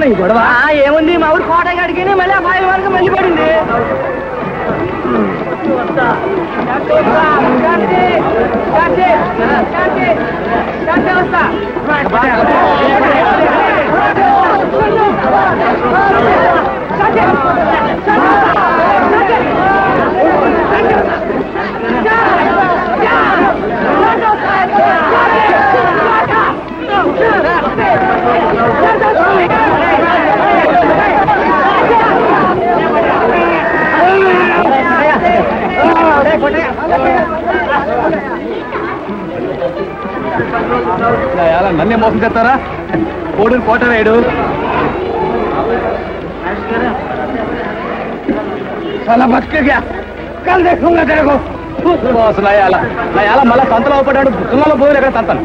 ఏమిటన్నా ఈ గొడవ? ఏముంది మా ఊరు కోట గడికి మళ్ళీ ఆ బావి వరకు మంచి పడింది. నన్నే మోసం చేస్తారా? కోడిని కోట వేయడు చాలా బతిగా కల్ देखूंगा तेरे को బాస్ నయాల మళ్ళా సంతలో పడ్డాడు. గుమ్మలో పోయి ఎక్కడ సంతను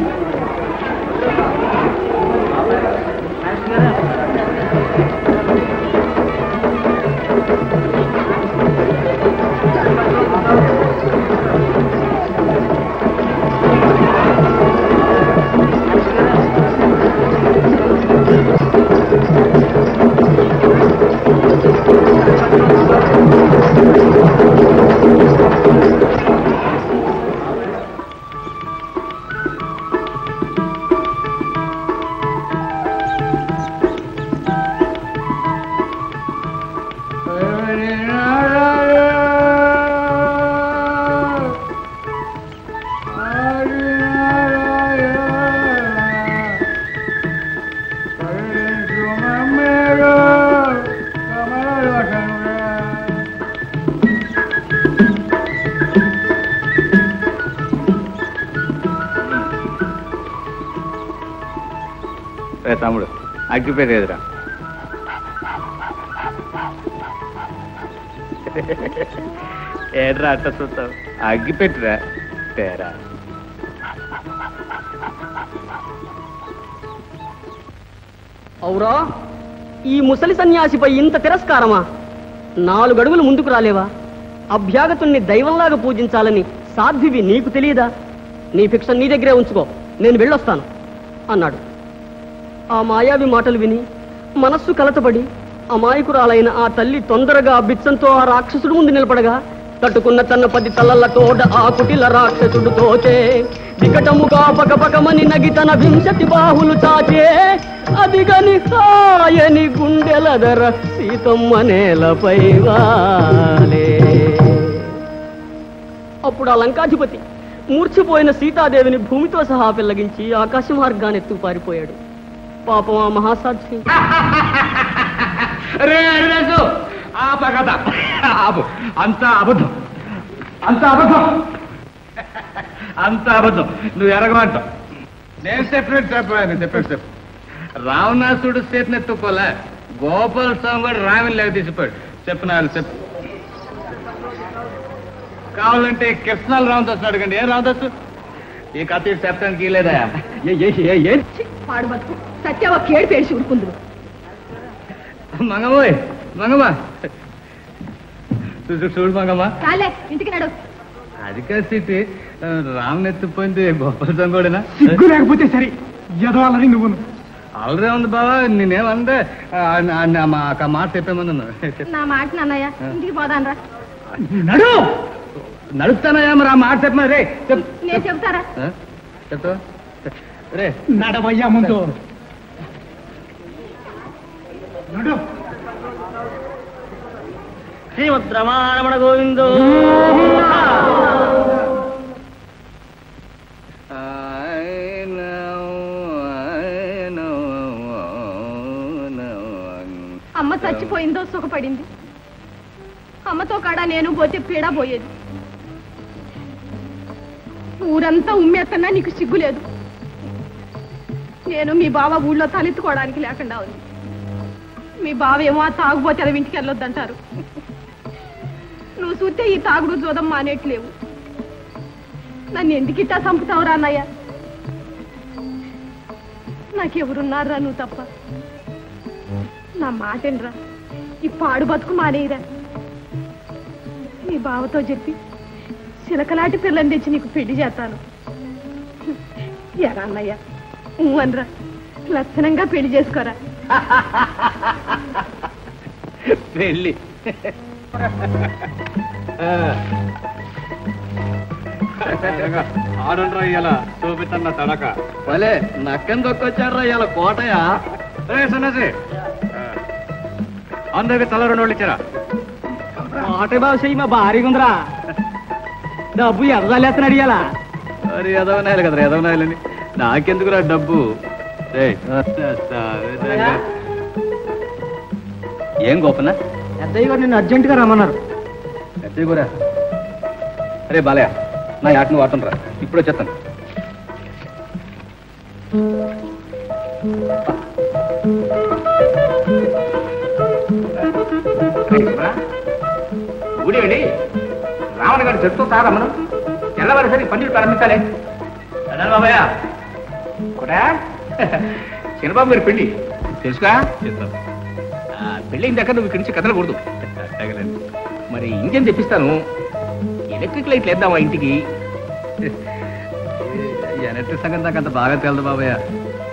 తమ్ముడు అగ్గిపోయేది ఎదురా ఏడ్రా అట్ట చూస్తావు అగ్గిపెట్టురా తేరా. అవురా ఈ ముసలి సన్యాసిపై ఇంత తిరస్కారమా? 4 అడుగులు ముందుకు రాలేవా? అభ్యాగతుణ్ణి దైవంలాగా పూజించాలని సాధ్వివి నీకు తెలియదా? నీ ఫిక్షన్ నీ దగ్గరే ఉంచుకో, నేను వెళ్ళొస్తాను అన్నాడు. ఆ మాయావి మాటలు విని మనస్సు కలతపడి అమాయకురాలైన ఆ తల్లి తొందరగా బిచ్చంతో ఆ రాక్షసుడు ముందు నిలబడగా తట్టుకున్న తన 10 తలలతోడ ఆ కుటిల రాక్షసుడు తోచే వికటముగా పకపకమని నగి తన 20 బాహులు చాచే అదిగని హాయని గుండెల ధర సీతమ్మ నేలపై వాలే. అప్పుడు ఆ లంకాధిపతి మూర్చిపోయిన సీతాదేవిని భూమితో సహా పెళ్లగించి ఆకాశ మార్గాన్ని ఎత్తు పారిపోయాడు. పాపం ఆ మహాసాధ్వి. అంత అబద్ధం అంత అబద్ధం అంత అబద్ధం. నువ్వు ఎరగమంటావు. నేను చెప్పినట్టు రావణాసుడు చేతినెత్తుకోలే, గోపాల స్వామి కూడా రామిని లేక తీసిపోయాడు. చెప్పినారు చెప్పు. కావాలంటే కృష్ణాలు రామదాసు అడగండి. ఏం రామదాసు ఈ కథ చెప్పడానికి లేదా? సత్యవ కేడు పేసి ఉడుకుందు మంగమ్మ మంగమ్మ చూడు మంగమ్మ ఇంటికి నడు. అది కాదు సీతి, రామ్ ఎత్తిపోయింది గోపాల స్వామి కూడా. సిగ్గు లేకపోతే సరే ఎదవాలని నువ్వు ఆల్రెడీ ఉంది బావా. నేనేమందే మాట చెప్పేమన్నా. నా మాట నాన్నయ్య ఇంటికి పోదానరా. నడు నడుస్తానయ్యా. మరి ఆ మాట చెప్పమా. రే నేను చెప్తారా? చెప్తా రే. నడవయ్యా ముందు నడు. శ్రీమద్ రమారమణ గోవిందో. అమ్మ చచ్చిపోయిందో సుఖపడింది. అమ్మతో కాడా నేను పోతే పీడ పోయేది. ఊరంతా ఉమ్మేస్తున్నా నీకు సిగ్గు లేదు. నేను మీ బావ ఊళ్ళో తలెత్తుకోవడానికి లేకుండా ఉంది. మీ బావ ఏమో ఆ తాగుపోతే అది ఇంటికి వెళ్ళొద్దంటారు. నువ్వు చూస్తే ఈ తాగుడు జోదం మానేట్లేవు. నన్ను ఎందుకిట్టా చంపుతావురా అన్నయ్య? నాకెవరున్నారా నువ్వు తప్ప? నా మాటేనరా, ఈ పాడు బతుకు మానేయరా. నీ బావతో చెప్పి చిలకలాంటి పిల్లని తెచ్చి నీకు పెళ్లి చేస్తాను. ఎరా అన్నయ్య, అనరా లక్షణంగా పెళ్లి చేసుకోరా. పెళ్ళి ఆడుండ్రా ఇయ్యాల చూపిస్తున్న తడక భలే నక్కని దొక్కొచ్చాడ్రా ఇవాళ కోటయా సన్నసి అందరికి తల 2 వాళ్ళు ఇచ్చారా కోట బాబు మా భారీగా ఉందిరా డబ్బు ఎదలేస్తున్నాడు ఇవాళ మరి ఎదవనాయాలి కదరా ఎదవనాయాలని నాకెందుకురా డబ్బు ఏం గోపన పెద్దయ్య గారు నిన్ను అర్జెంటుగా రమ్మన్నారు. పెద్దయ్య కూడా అరే బాలయ్య నా యాట నువ్వు ఆటంరా ఇప్పుడు వచ్చేస్తాను. గుడి వెళ్ళి రావణ గారి చెట్టు తాగా మనం తెల్లవారిసరికి పన్నీరు ప్రారంభించాలి. అన్నారు బాబాయ్ కూడా చిన్నబాబు గారి పెళ్లి తెలుసుగా పెళ్ళి అయిన దగ్గర నువ్వు ఇక్కడి నుంచి కదలకూడదు. మరి ఇంజన్ తెప్పిస్తాను, ఎలక్ట్రిక్ లైట్లు వేద్దామా ఇంటికి. ఎలక్ట్రిక్ సంగతి నాకు అంత బాగా తెలదు బాబయ్య,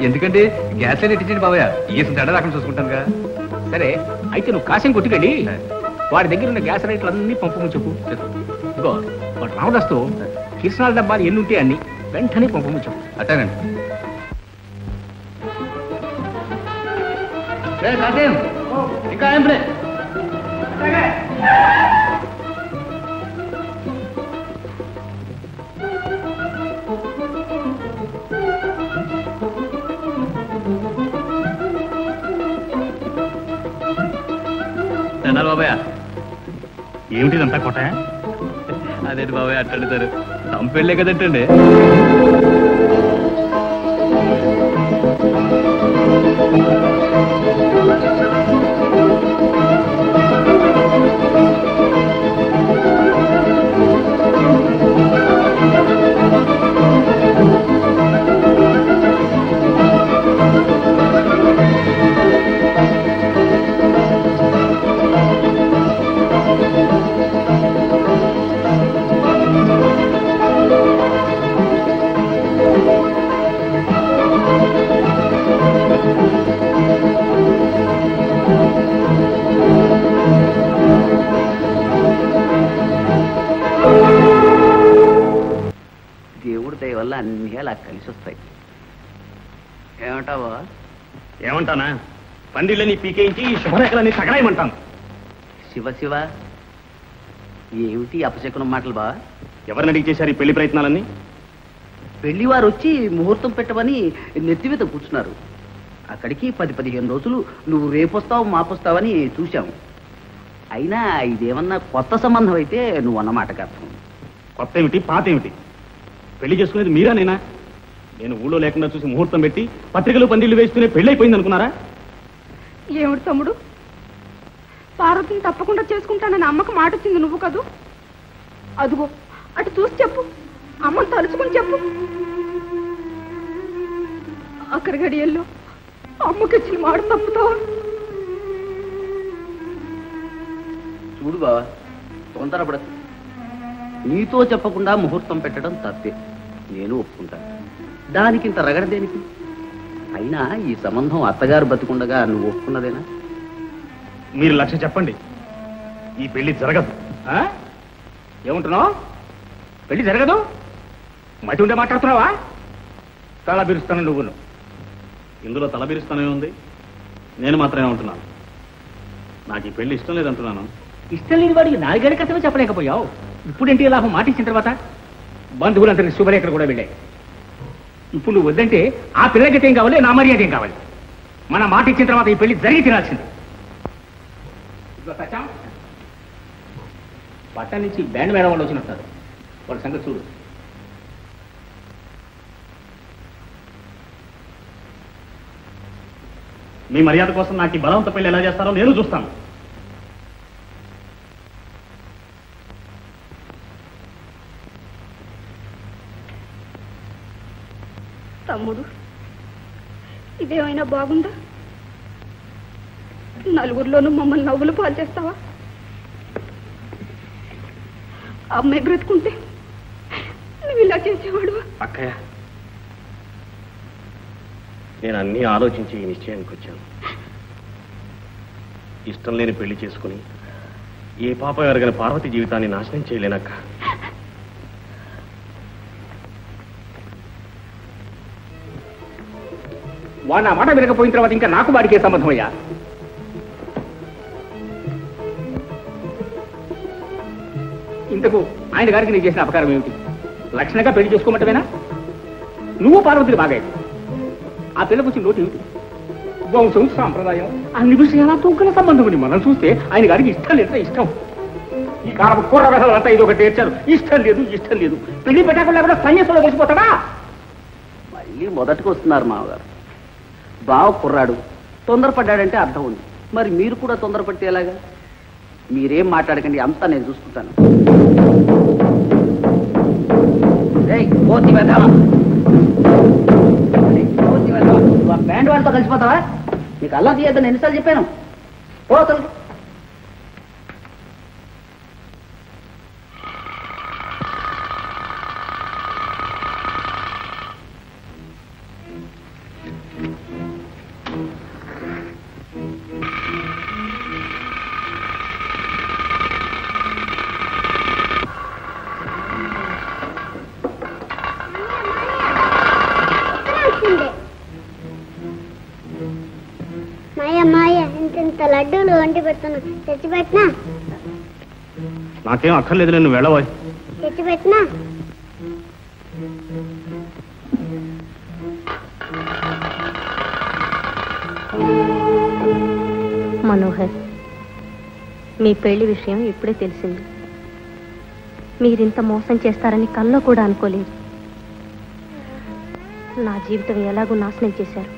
ఎందుకంటే గ్యాస్ లైట్ ఇచ్చింది బాబయ్య ఈ తేడా అక్కడ చూసుకుంటానుగా. సరే అయితే నువ్వు కాశం కొట్టుకెళ్ళి వాడి దగ్గర ఉన్న గ్యాస్ లైట్లు అన్ని పంపమని చెప్పు. ఇగో వాడు రావడస్తూ కిరసనాల డబ్బాలు ఎన్ని ఉంటే అన్ని వెంటనే పంపమని చెప్పు. అట్టానండి. ఇంకా ఏం ప్లే అన్నారు బాబయ్య. ఏమిటిదంతా కోట? అదేంటి బాబయ్య అట్టడుతారు, తంపెళ్ళే కదంటండి. దేవుడి దయ వల్ల అన్నీ అలా కలిసి వస్తాయి. ఏమంటావా? ఏమంటానా, పందిళ్ళని పీకేయించి శుభరేఖలని తగలాయమంటాను. శివ శివ, ఏమిటి అపశకునం మాటలు బా? ఎవరిని అడిగి చేశారు ఈ పెళ్లి ప్రయత్నాలన్నీ? పెళ్లి వారు వచ్చి ముహూర్తం పెట్టమని నెత్తి మీద కూర్చున్నారు. అక్కడికి 10-15 రోజులు నువ్వు రేపొస్తావు మాపొస్తావని చూశాము. అయినా ఇదేమన్నా కొత్త సంబంధం అయితే నువ్వు అన్నమాట అర్థం. కొత్త ఏమిటి పాత ఏమిటి? పెళ్లి చేసుకునేది మీరా నేనా? నేను ఊళ్ళో లేకుండా చూసి ముహూర్తం పెట్టి పత్రికలు పందిళ్ళు వేస్తూనే పెళ్లి అయిపోయింది అనుకున్నారా? ఏమిటి తమ్ముడు, పార్వతిని తప్పకుండా చేసుకుంటానని అమ్మకు మాట వచ్చింది నువ్వు కదూ. అదుగో అటు చూసి చెప్పు, అమ్మను తలుచుకుని చెప్పు. అక్కడి గడియల్లో అమ్మకి ఇచ్చిన మాట తప్పుతావా? చూడు బావా, తొందరపడదు. నీతో చెప్పకుండా ముహూర్తం పెట్టడం తప్పే, నేను ఒప్పుకుంటాను. దానికింత రగడ దేనికి? అయినా ఈ సంబంధం అత్తగారు బతికుండగా నువ్వు ఒప్పుకున్నదేనా? మీరు లక్ష్యం చెప్పండి, ఈ పెళ్లి జరగదు. ఏమంటున్నావు? పెళ్లి జరగదు? మతి ఉండే మాట్లాడుతున్నావా? తల బిరుస్తాను నువ్వును. ఇందులో తల బిరుస్తానే ఉంది, నేను మాత్రమే ఉంటున్నాను. నాకు ఈ పెళ్లి ఇష్టం లేదంటున్నాను. ఇష్టం లేని వాడికి 4 ఏళ్ల క్రితమే చెప్పలేకపోయావు. ఇప్పుడేంటి లాభం? మాట ఇచ్చిన తర్వాత బంధువులందరికీ శుభలేఖలు కూడా వెళ్ళాయి. ఇప్పుడు నువ్వు వద్దంటే ఆ పిల్లలకి ఏం కావాలి, నా మర్యాద ఏం కావాలి? మన మాట ఇచ్చిన తర్వాత ఈ పెళ్లి జరిగి తినాల్సింది. పట్టణ నుంచి బ్యాండ్ మేడం వాళ్ళు వచ్చినట్టారు, వాళ్ళ సంగతి చూడు. మీ మర్యాద కోసం నాకు ఈ బలవంత పెళ్లి ఎలా చేస్తారో నేను చూస్తాను. తమ్ముడు, ఇదేమైనా బాగుందా? నలుగురిలోనూ మమ్మల్ని నవ్వులు పాలు చేస్తావా? అమ్మాయి బ్రతుకుంటే నువ్వు ఇలా చేసేవాడు? అక్కయ్య, నేను అన్నీ ఆలోచించి ఈ నిశ్చయానికి వచ్చాను. ఇష్టం లేని పెళ్లి చేసుకుని ఏ పాప ఎరగని పార్వతి జీవితాన్ని నాశనం చేయలేనక్క. వాడు నా మాట వినకపోయిన తర్వాత ఇంకా నాకు వాడికే సంబంధం అయ్యా. ఇంతకు ఆయన గారికి నీకు చేసిన అపకారం ఏమిటి? లక్షణంగా పెళ్లి చేసుకోమంటవేనా? నువ్వు పార్వతిని బాగా ఆ పిల్లకు వచ్చిన లోటు ఏమిటి? వంశం సాంప్రదాయం అన్ని విషయాలతో గల సంబంధం అని మనం చూస్తే ఆయన గారికి ఇష్టం లేదా ఇష్టం. ఈ కాలం కూర అంతా ఇది ఒకటి తెచ్చారు. ఇష్టం లేదు ఇష్టం లేదు పెళ్లి పెట్టకుండా కూడా సన్యాసంలో తెలిసిపోతాడా? మళ్ళీ మొదటికి వస్తున్నారు మామగారు. బావ కుర్రాడు తొందరపడ్డాడంటే అర్థం ఉంది. మరి మీరు కూడా తొందరపడితే ఎలాగా? మీరేం మాట్లాడకండి, అంతా నేను చూసుకుంటాను. బ్యాండ్ వాళ్ళతో కలిసిపోతావా? నీకు అల్లా తీయద్దని ఎన్నిసార్లు చెప్పాను. పోతలు లడ్డూలు వండి పెడుతున్నా, తెచ్చి పెట్టినా? నాకేం అక్కర్లేదు, నేను వెళ్ళబోయ్. తెచ్చి పెట్టినా? మనోహర్, మీ పెళ్లి విషయం ఇప్పుడే తెలిసింది. మీరింత మోసం చేస్తారని కల్లో కూడా అనుకోలేదు. నా జీవితం ఎలాగూ నాశనం చేశారు.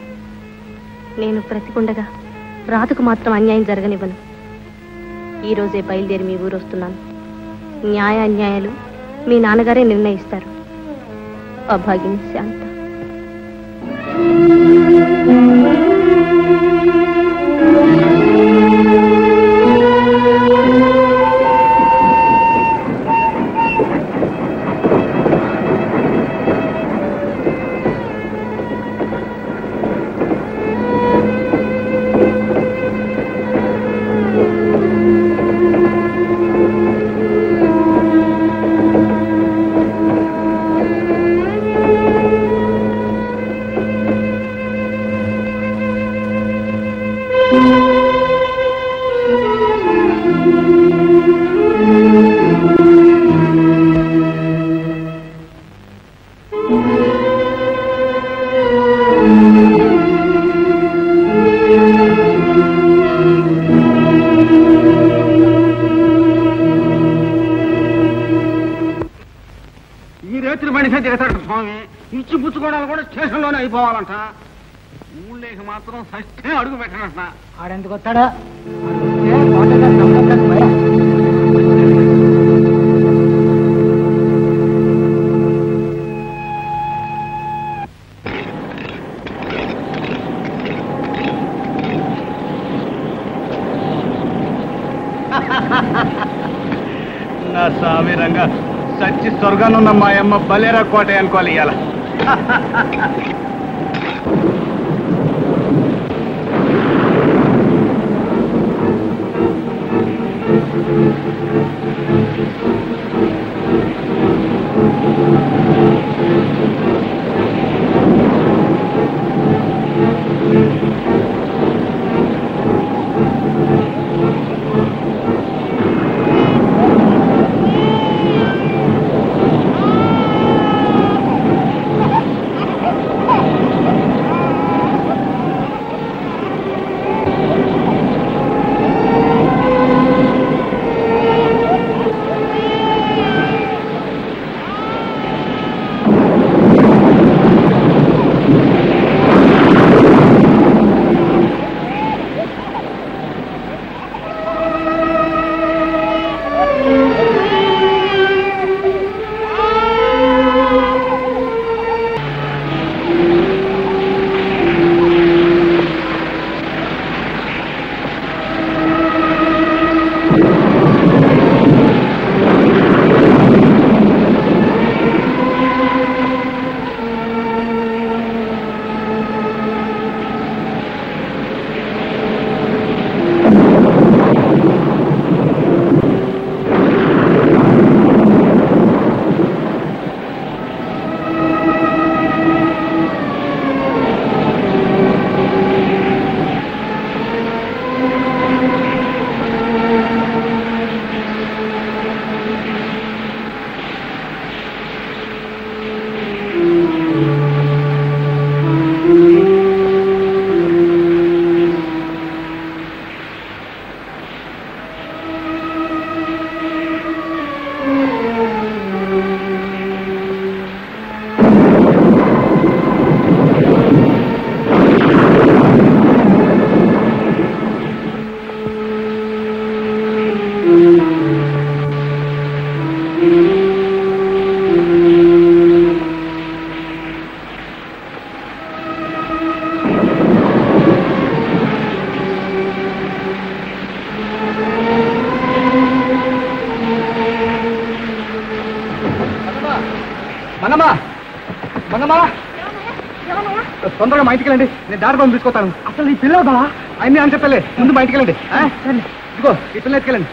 నేను బ్రతికుండగా రాధకు మాత్రం అన్యాయం జరగనివ్వను. ఈరోజే బయలుదేరి మీ ఊరు వస్తున్నాను. న్యాయ అన్యాయాలు మీ నాన్నగారే నిర్ణయిస్తారు. అభాగిని శాంత. ఇచ్చి పుచ్చుకోవడాలు కూడా స్టేషన్లోనే అయిపోవాలంట. ఊళ్ళేకి మాత్రం సస్తే అడుగు పెట్టనంట. ఆడెందుకు వస్తాడా? నా స్వామి రంగా సచ్చి స్వర్గానున్న మా అమ్మ బలేరా కోట అనుకోవాలి ఇవాళ. తొందరగా మా ఇంటికి వెళ్ళండి, నేను డాక్టర్ బాబు తీసుకొస్తాను. అసలు ఈ పిల్ల బావా అన్నీ అని చెప్పలే, ముందు మా ఇంటికి వెళ్ళండి. ఇదిగో ఈ పిల్ల ఎత్తుకెళ్ళండి.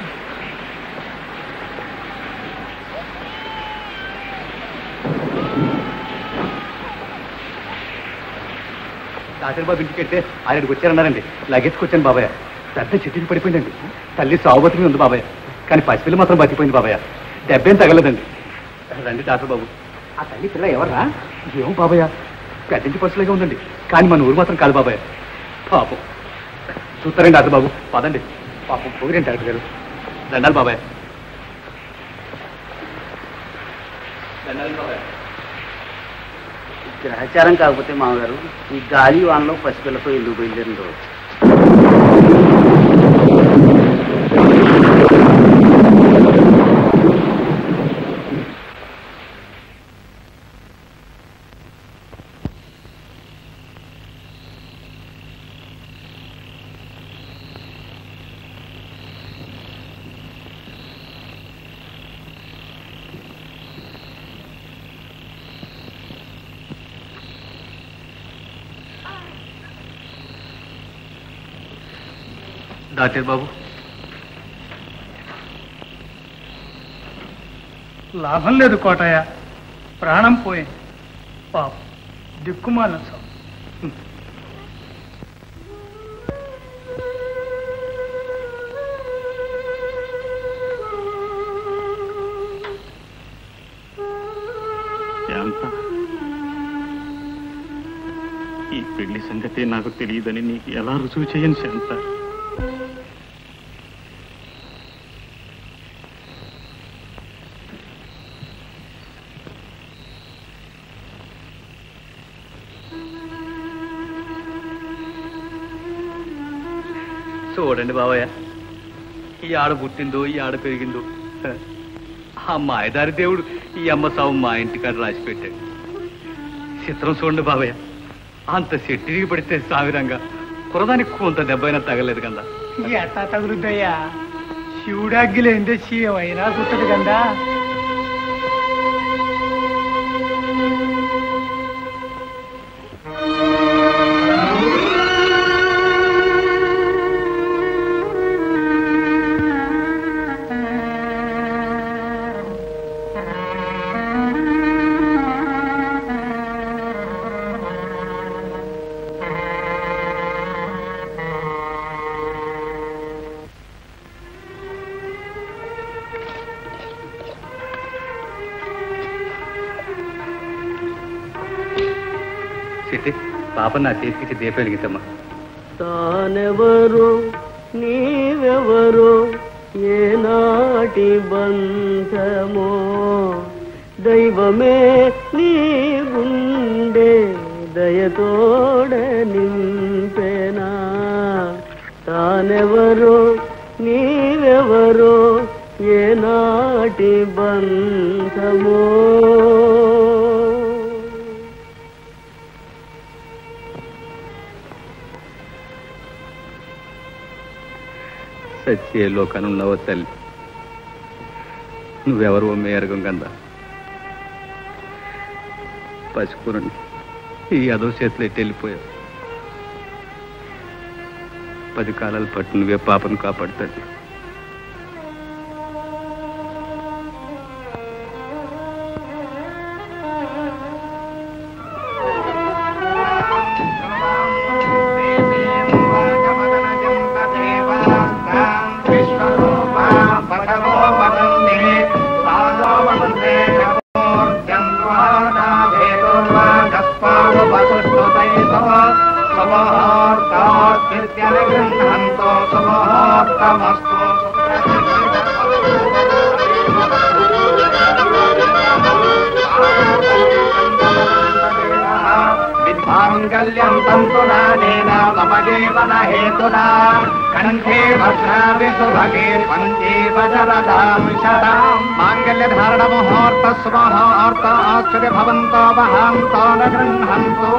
డాక్టర్ బాబు ఇంటికి వెళ్తే ఆయనకి వచ్చారన్నారండి. లగెత్తుకొచ్చాను బాబాయ్. పెద్ద చెట్టుకి పడిపోయిందండి. తల్లి సాగుబతిని ఉంది బాబాయ్, కానీ పసిపిల్ల మాత్రం బతికిపోయింది బాబాయ్. దెబ్బేం తగలదండి. రండి డాక్టర్ బాబు. ఆ తల్లి పిల్ల ఎవర్రా? ఏం బాబాయ్, పెద్దంటి పసులుగా ఉందండి, కానీ మన ఊరు మాత్రం కాదు బాబాయ్. పాపం చూస్తారండి డాక్టర్ బాబు. పదండి. పాపం పోగిరండి డాక్టర్ గారు. దండాలి బాబాయ్. దండాలి బాబాయ్. గ్రహచారం కాకపోతే మామగారు ఈ గాలి వానలో పసిపిల్లతో ఎందుకు బయలుదేరిందో. డాక్టర్ బాబు, లాభం లేదు కోటయ్య, ప్రాణం పోయింది. పాప దిక్కుమాల ఈ పెళ్లి సంగతి నాకు తెలియదని నీకు ఎలా రుజువు చేయను శాంత? చూడండి బాబాయ్, ఈ ఆడ పుట్టిందో ఈ ఆడ పెరిగిందో, ఆ మాయదారి దేవుడు ఈ అమ్మ సావు మా ఇంటికాడ రాసి పెట్టాడు. చిత్రం చూడండి బాబాయ్, అంత చెట్టికి పడితే సావిరంగా కురదానికి కొంత దెబ్బైనా తగలేదు కదా. ఎట్టా తగులుద్దయ్యా, శివుడాగ్గిలేందే శివైనా కుట్టదు కదా. పాప నా చేతికి దీపం వెలిగించమ్మా. తానెవరో నీవెవరో ఏనాటి బంధమో దైవమే నీ గుండె దయతోడ నింపెనా. తానెవరో నీవెవరో ఏనాటి బంధమో. సత్యే లోకానున్నావో తల్లి, నువ్వెవరో మేరగం కదా. పసికూరండి ఈ అదో చేతులు ఎట్టి వెళ్ళిపోయావు. 10 కాలాల పట్టు నువ్వే పాపను కాపాడుతుంది. మాంగళ్యం తంతునానేన మమ జీవన హేతునా కంఠే భద్రామి సుభగే పంచీవ జరదాం శతాం. మాంగళ్య ధారణ ముహూర్త సుముహూర్త ఆశ్చర్య భవంతో వహాంతో న గృహంతు.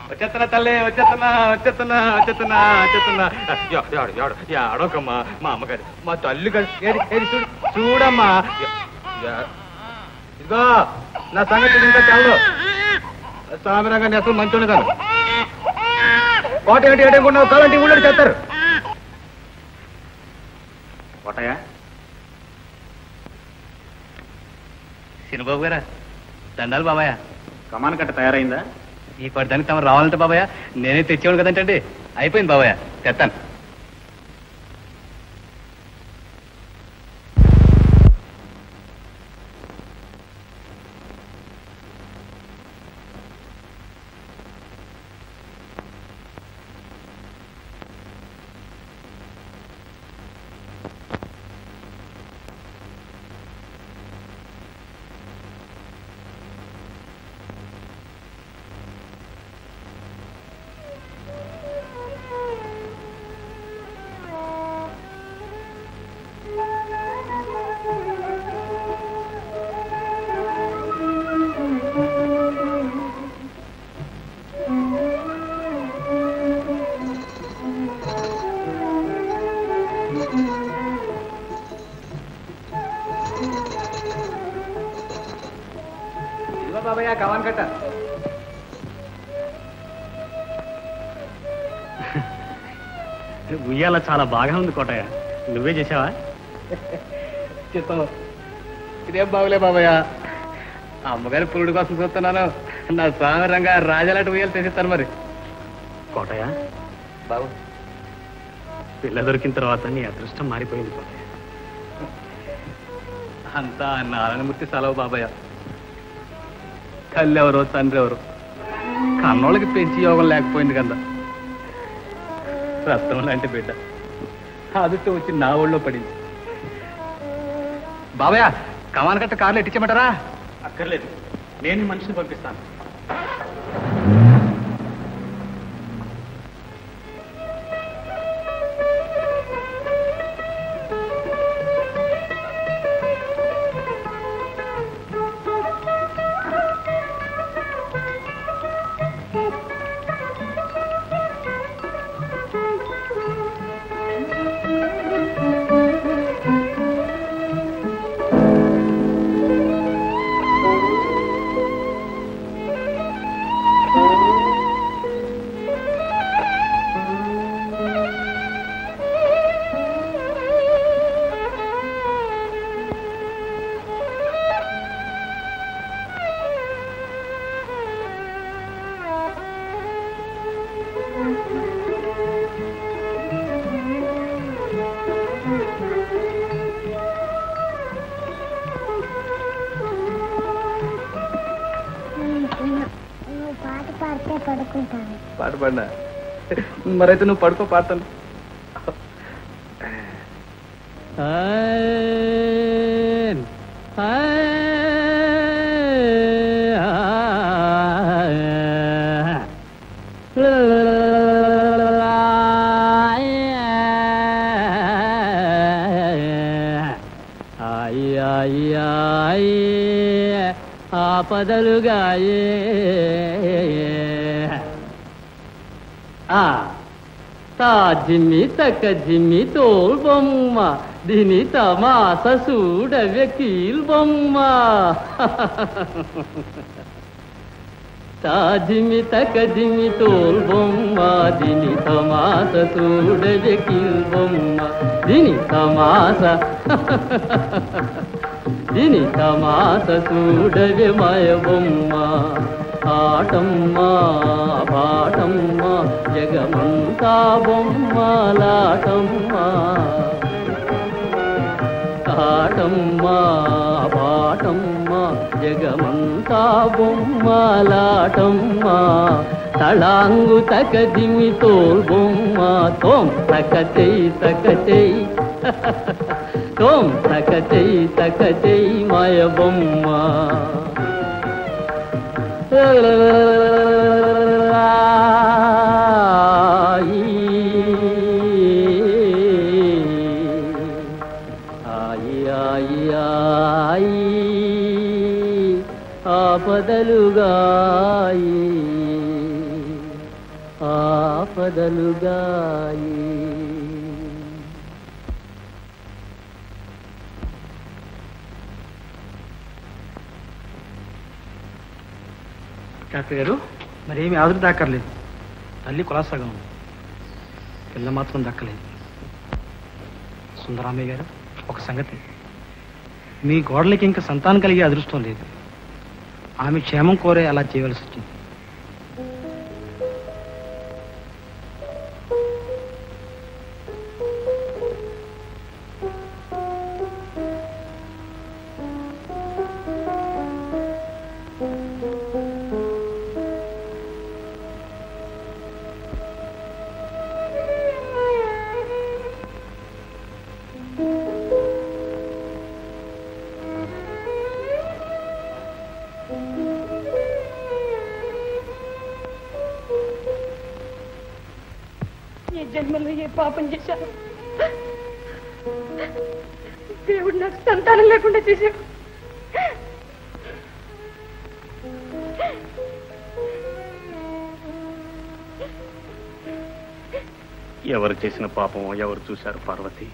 వచ్చేస్తున్నా తల్లి వచ్చేస్తున్నా వచ్చేస్తున్నా తల్లి వచ్చేస్తున్నా ఆడోకమ్మా మా అమ్మగారు మా తల్లి చూడు చూడమ్మా ఇదిగో నా సంగతి ఇంకా తెలదు సామిరంగా అసలు మంచోని కాదు కోట ఏంటి ఏటనుకున్నావు కావాలంటే ఊళ్ళో చేస్తారు కోటయ్య చిన్నబాబు గారా దండాలు బాబాయ్ కమాన్ కట్ట తయారైందా ఈ పడ్డానికి తమ రావాలంటే బాబాయ్ నేనే తెచ్చేవాడు కదంటే అయిపోయింది బాబాయ్ తెస్తాను బాబాయ్ కమాన్ కట్ట ఉయ్యాల చాలా బాగా ఉంది కోటయ్య నువ్వే చేసావా చెప్తావు ఇదేం బాగులే బాబాయ్ అమ్మగారి పురుడు కోసం చూస్తున్నాను నా స్వామి రంగా రాజాలాంటి ఉయ్యాలు తెచ్చిస్తాను మరి కోటయ్య బాబు పిల్ల దొరికిన తర్వాత నీ అదృష్టం మారిపోయింది కోటయ్య అంతా నారాయణమూర్తి సెలవు బాబాయ్ తల్లి ఎవరో తండ్రి ఎవరు కన్నోళ్ళకి పెంచి యోగం లేకపోయింది కదా రత్నం లాంటి బిడ్డ అదుతో వచ్చి నా ఊళ్ళో పడింది బాబాయ్ కమాన్ కట్ట కార్లు ఎట్టించమంటారా అక్కర్లేదు నేను మనిషిని పంపిస్తాను పాట పాడినా మరైతే నువ్వు పడుకో పాడతాను ఆపదలుగాయే తా జిమ్మి తక్క జిమ్మి తోల్ బొమ్మ దీని తమాస చూడవే కీల్ బొమ్మ తా జిమ్మి తక్క జిమ్మి తోల్ బొమ్మ దీని తమాస చూడవే కీల్ బొమ్మ దీని తమాస దీని తమాస చూడవే మాయ బొమ్మ ఆటమ్మా పాటమ్మా జగమంతా బొమ్మలాటమ్మా ఆటమ్మా పాటమ్మా జగమంతా బొమ్మలాటమ్మా తళాంగు తక దిమి తోల్ బొమ్మ తోం తక చెయ్యి తోం తక చెయ్యి మాయ బొమ్మ ఆపదలుగాయి ఆపదలుగాయి. డాక్టర్ గారు మరేమి ఆదురు దాక్కర్లేదు. తల్లి కులాసాగా ఉంది, పిల్ల మాత్రం దక్కలేదు. సుందరామయ్య గారు, ఒక సంగతి, మీ గోడలకి ఇంకా సంతానం కలిగే అదృష్టం లేదు. ఆమె క్షేమం కోరే అలా చేయవలసి వచ్చింది. ఈ జన్మలో ఏ పాపం చేశాను? దేవుడు నాకు సంతానం లేకుండా చేశాడు. ఎవరు చేసిన పాపమో ఎవరు చూశారు పార్వతి?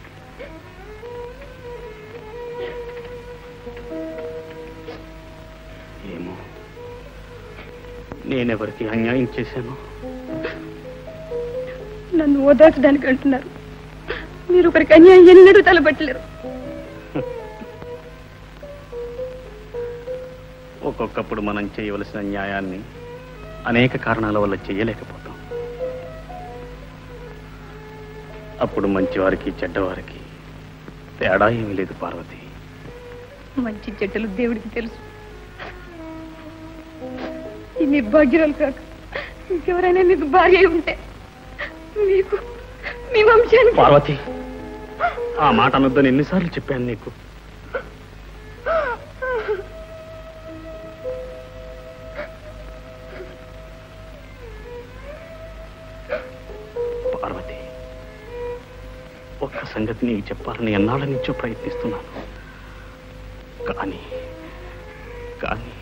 ఏమో, నేనెవరికి అన్యాయం చేశాను? నన్ను ఓదార్చడానికి అంటున్నారు. మీరు ఒకరికి అన్యాయం ఎన్నడూ తలపెట్టలేరు. ఒక్కొక్కప్పుడు మనం చేయవలసిన న్యాయాన్ని అనేక కారణాల వల్ల చేయలేకపోతాం. అప్పుడు మంచివారికి చెడ్డవారికి తేడా ఏమీ లేదు పార్వతి. మంచి చెడ్డలు దేవుడికి తెలుసు. ఈ నిర్భాగ్యురాలు కాక ఇంకెవరైనా మీకు భార్య ఉంటే మీకు మీ వంశానికి. పార్వతి, ఆ మాట అనొద్దని ఎన్నిసార్లు చెప్పాను నీకు? పార్వతి, ఒక్క సంగతి నీకు చెప్పాలని ఎన్నాళ్ళ నుంచో ప్రయత్నిస్తున్నాను. కానీ కానీ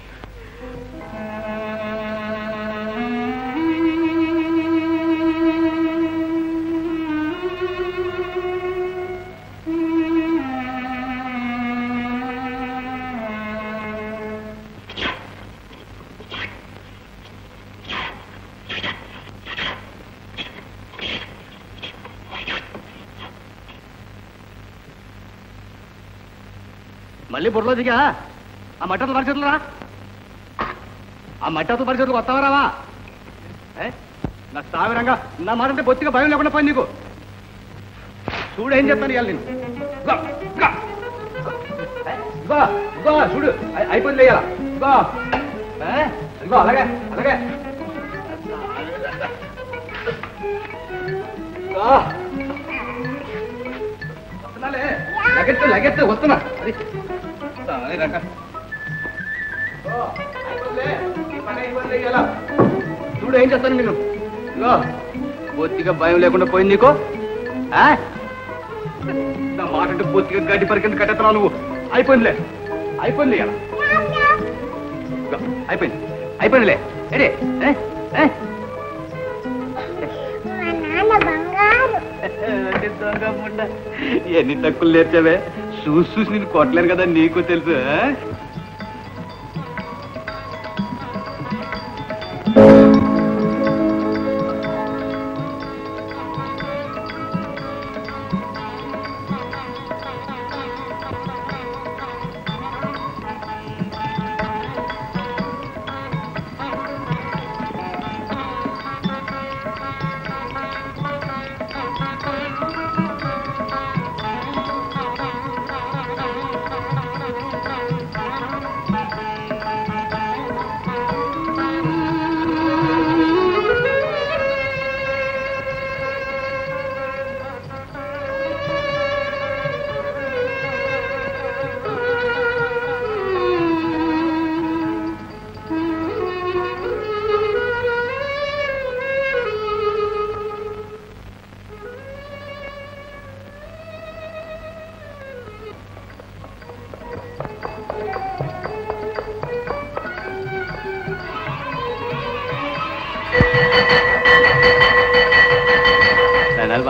మళ్ళీ బుర్రలో దిగా ఆ మట్టతో పరిస్థితులు రా. ఆ మట్టతో పరిస్థితులు వస్తావా రావా? నా సావిరంగా నా మాట అంటే బొత్తిగా భయం లేకుండా పోయింది నీకు. చూడు ఏం చెప్తాను ఇవాళ నేను. చూడు అయిపోయింది లేదా? అలాగే అలాగే లగెత్తు లగెత్తు వస్తున్నా. అది రంగ చూడు ఏం చేస్తాను నేను. బొత్తిగా భయం లేకుండా పోయింది నీకు. నా మాట అంటే బొత్తిగా గడ్డి పరికింద కట్టెత్తున్నావు నువ్వు. అయిపోయిందిలే అయిపోయింది ఇలా అయిపోయింది అయిపోయిందిలే. ఏడే ఎన్ని తక్కువలు నేర్చావే. చూసి నేను కొట్టలేను కదా, నీకు తెలుసు.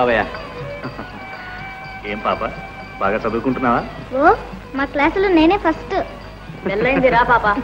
బాబయ్య. ఏం పాప, బాగా చదువుకుంటున్నావా? ఓ మా క్లాసులో నేనే ఫస్ట్. పెళ్ళైంది రా పాప.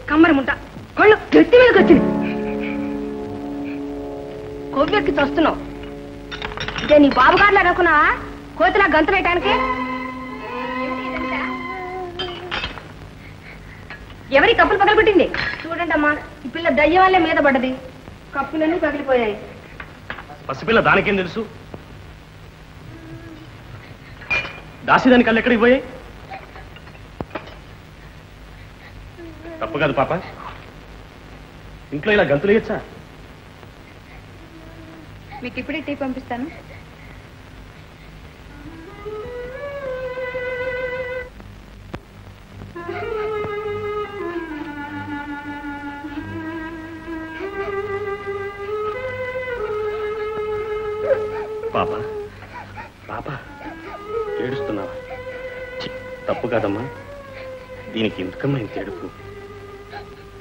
కమ్మరముంట కళ్ళు గట్టి మీదకి వచ్చింది. కొవ్వెక్కి చస్తున్నావు. ఇదే నీ బాబు గారిలో అనుకున్నావా కోతిలా గంతులు వేయటానికి? ఎవరి కప్పులు పగలబెట్టింది? చూడండి అమ్మా, ఈ పిల్ల దయ్యం వల్లే మీద పడ్డది. కప్పులన్నీ పగిలిపోయాయి. పసిపిల్ల దానికేం తెలుసు? దాసిదాని కళ్ళు ఎక్కడికి పోయాయి? తప్పు కాదు పాప, ఇంట్లో ఇలా గంతులు వేయచ్చా? మీకు ఇప్పుడే టీ పంపిస్తాను. పాప పాప ఏడుస్తున్నావా? తప్పు కాదమ్మా, దీనికి ఎందుకమ్మా ఇంత ఏడుపు?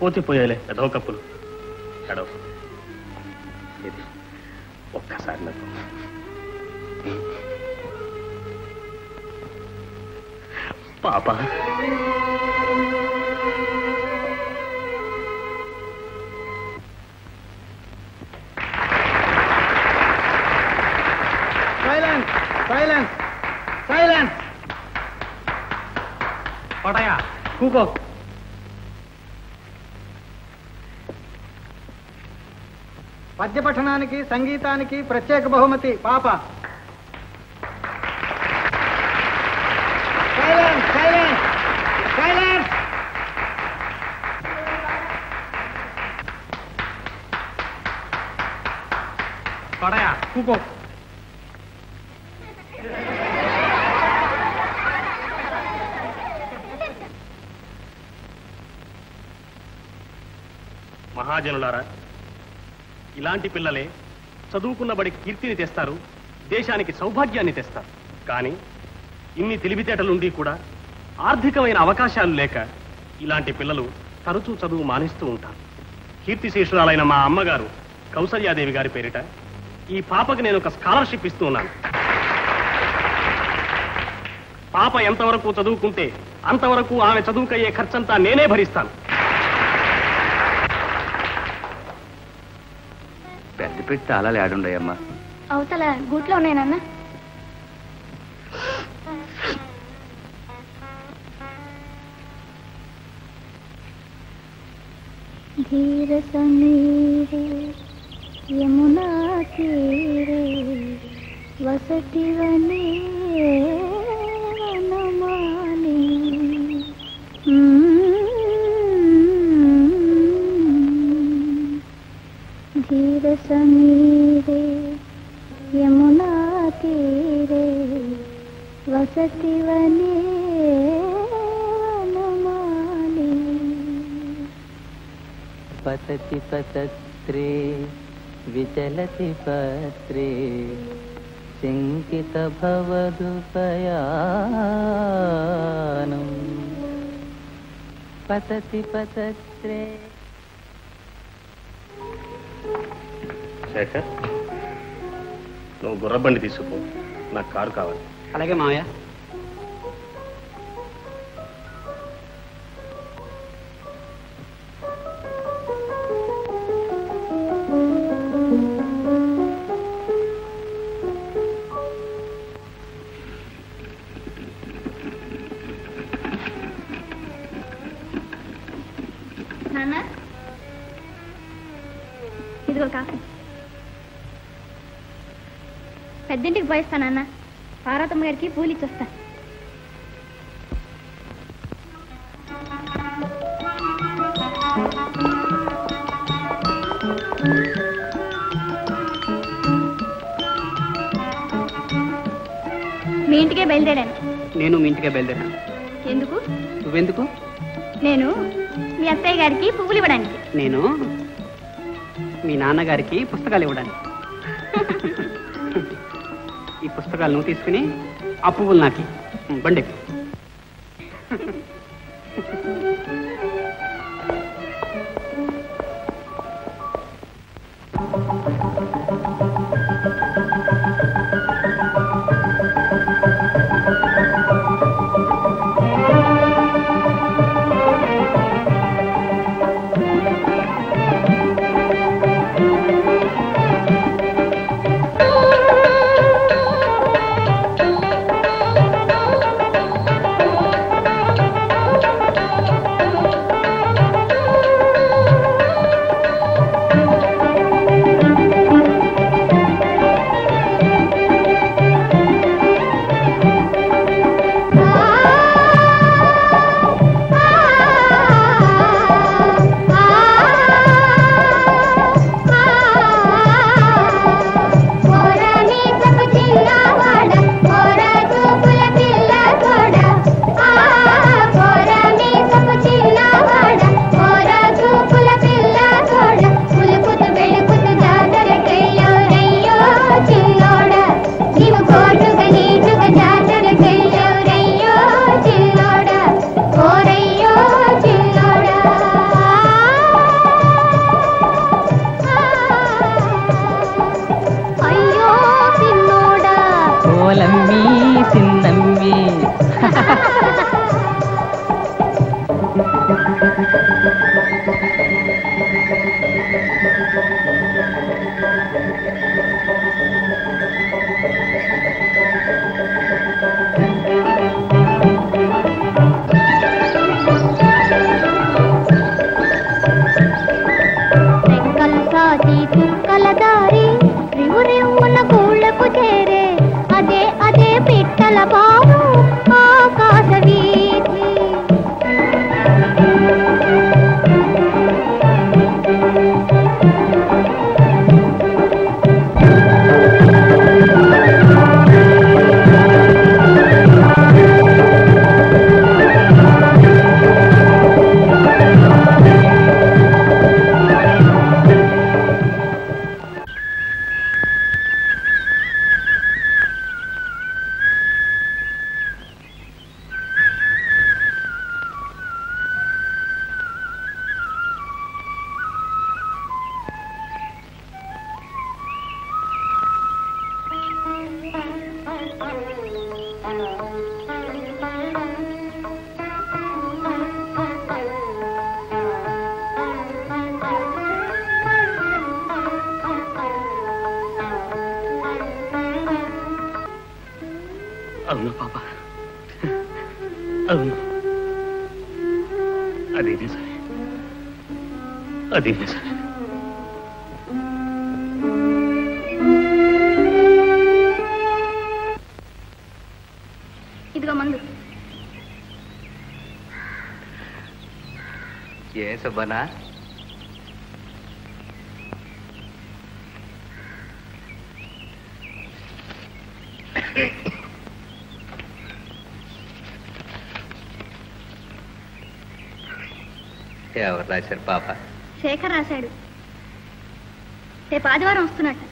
పోతే పోయాలే ఎదవ కప్పులు. ఎడవ ఇది ఒక్కసారి నాకు పాప. Silence silence silence. పటయా కూకో. పద్య పఠనానికి సంగీతానికి ప్రత్యేక బహుమతి పాప. Silence silence silence. పడయా కూకో. మహాజనులారా, ఇలాంటి పిల్లలే చదువుకున్న బడి కీర్తిని తెస్తారు, దేశానికి సౌభాగ్యాన్ని తెస్తారు. కానీ ఇన్ని తెలివితేటలుండి కూడా ఆర్థికమైన అవకాశాలు లేక ఇలాంటి పిల్లలు తరచూ చదువు మానేస్తూ ఉంటారు. కీర్తిశేషురాలైన మా అమ్మగారు కౌసల్యాదేవి గారి పేరిట ఈ పాపకి నేను ఒక స్కాలర్షిప్ ఇస్తూ ఉన్నాను. పాప ఎంతవరకు చదువుకుంటే అంతవరకు ఆమె చదువుకయ్యే ఖర్చంతా నేనే భరిస్తాను. పెద్ద పెట్టి తాళాలు ఏడుండయమ్మా? అవతల గూట్లో ఉన్నాయనన్నా. ధీర సమీరే యమునా తీరే వసతి వనే వనమాలి ధీర సమీరే यमुना तीरे वसति वने वनमाली पतति पतत्रे विचलति पत्रे चिंकित भवदुपयानम् पतति पतत्रे శేఖర్ నువ్వు గుర్రబండి తీసుకుపో నాకు కారు కావాలి. అలాగే మావయ్య. నాన్న ఇదిగో కాఫీ. పెద్దింటికి పోయిస్తానన్న. పార్వతమ్మ గారికి పూలు ఇచ్చొస్తా. మీ ఇంటికే బయలుదేరాను. నేను మీ ఇంటికే బయలుదేరాను. ఎందుకు? నువ్వెందుకు? నేను మీ అత్తయ్య గారికి పువ్వులు ఇవ్వడానికి. నేను మీ నాన్నగారికి పుస్తకాలు ఇవ్వడానికి. ఈ పుస్తకాలు నువ్వు తీసుకుని ఆ పువ్వులు నాకి బండి. అవును పాప, అవును, అది నిజమే, అది నిజమే. ఇదిగో మందు. ఏ సుబ్బనా, ఎవరు రాశారు పాప? శేఖర్ రాశాడు. రేపు ఆదివారం వస్తున్నట్ట.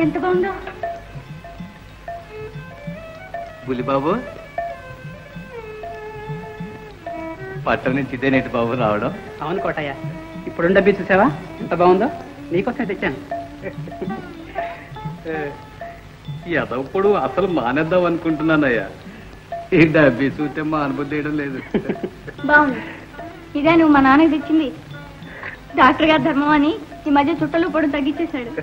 ఎంత బాగుందో. బులిబాబు, పట్టణం నుంచి ఇదేనేటి బాబు రావడం? అవును కోటయ్య, ఇప్పుడు డబ్బి చూసావా ఎంత బాగుందో? నీకోసం తెచ్చాను. ఎదప్పుడు అసలు మానేద్దాం అనుకుంటున్నానయ్యా. ఈ డబ్బి చూస్తే మా అనుభూతి వేయడం లేదు. బాగుంది. ఇదే నువ్వు మా నాన్నకి తెచ్చింది. డాక్టర్ గారు ధర్మం అని ఈ మధ్య చుట్టలు పొడి తగ్గించేశాడు.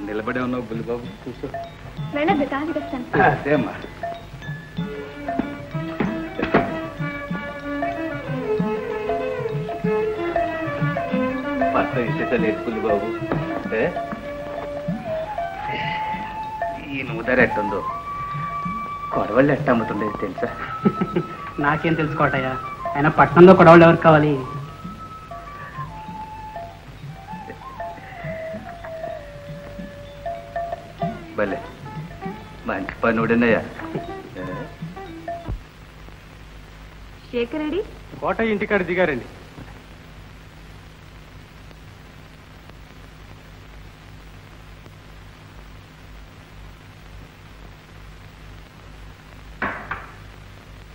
నిలబడే ఉన్నావు బులిబాబు, కూర్చో. వెళ్ళద్దు, కాఫీ తెస్తాను. అదేమ్మా. పట్టం ఇచ్చేసలేదు బులిబాబు. ఈ నూదర ఎట్టుందో, కొడవళ్ళు ఎట్ట అమ్ముతుండేది తెలుసా? నాకేం తెలుసుకోవటయ్యా, అయినా పట్టణంలో కొడవళ్ళు ఎవరికి కావాలి? భలే మంచి పని ఉడినయ్యా. శేఖర్ రెడ్డి కోట ఇంటికాడ దిగారండి.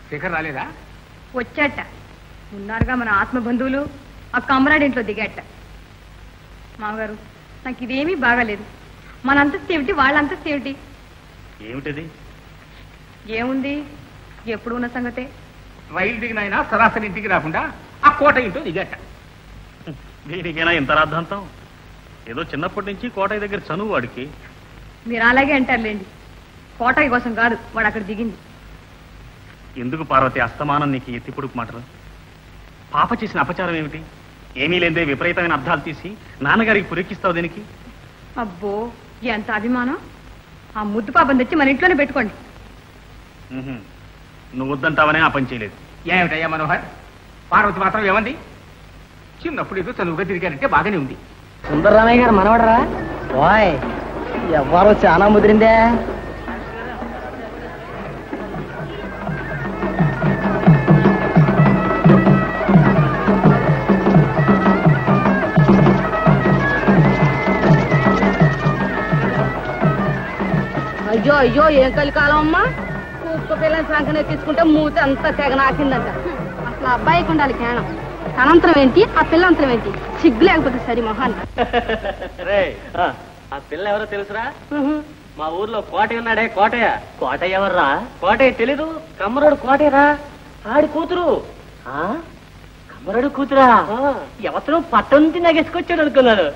శేఖర్ రాలేదా? వచ్చాట. ఉన్నారుగా మన ఆత్మ బంధువులు. ఆ కమరాడింట్లో దిగాట. మామగారు, నాకు ఇదేమీ బాగాలేదు. మన అంతస్తు ఏమిటి, వాళ్ళ అంతస్తు ఏమిటి? ఏమిటది? ఏముంది, ఎప్పుడు ఉన్న సంగతే. రైలు దిగినైనా సరాసరి ఇంటికి రాకుండా ఆ కోట ఇంటో దిగాట. దీనికైనా ఇంత రాద్ధాంతం? ఏదో చిన్నప్పటి నుంచి కోటయ్య దగ్గర చనువు వాడికి. మీరు అలాగే అంటారులేండి. కోటయ్య కోసం కాదు వాడు అక్కడ దిగింది. ఎందుకు పార్వతి అస్తమానం నీకు ఎత్తిపొడుపు మాటలు? పాప చేసిన అపచారం ఏమిటి? ఏమీ లేదే విపరీతమైన అర్థాలు తీసి నాన్నగారికి పురెక్కిస్తావు దీనికి? అబ్బో, ఎంత అభిమానం. ఆ ముద్దు పాపం తెచ్చి మన ఇంట్లోనే పెట్టుకోండి. నువ్వు వద్దంటావనే ఆ పని చేయలేదు. ఏమిటయ్యా మనోహర్, పార్వతి మాత్రం ఏమంది? చిన్నప్పుడు ఏదో చనువుగా తిరిగారంటే బాగానే ఉంది. సుందరరామయ్య గారు మనవడరా? ఓయ్, ఎవ్వరో చాలా ముదిరిందే. అయ్యో అయ్యో, ఏం కలికాలం అమ్మా. కుక్క పిల్లని సంకన ఎక్కించుకుంటే మూతి అంతా తెగ నాకిందంట. అసలు అబ్బాయికి ఉండాలి జ్ఞానం. తనంతరం ఏంటి, ఆ పిల్లంతరం ఏంటి? సిగ్గు లేకపోతే సరి మొహాన్ని. ఆ పిల్ల ఎవరో తెలుసురా? మా ఊర్లో కోటయ్య ఉన్నాడే. కోటయ్య. కోటయ్య ఎవర్రా? కోటయ్య తెలీదు? కమ్మరోడు కోటయ్యరా, ఆడి కూతురు. కమ్మరోడు కూతురా? ఎవతను పట్టంతి నగేసుకొచ్చాడు అనుకున్నాను.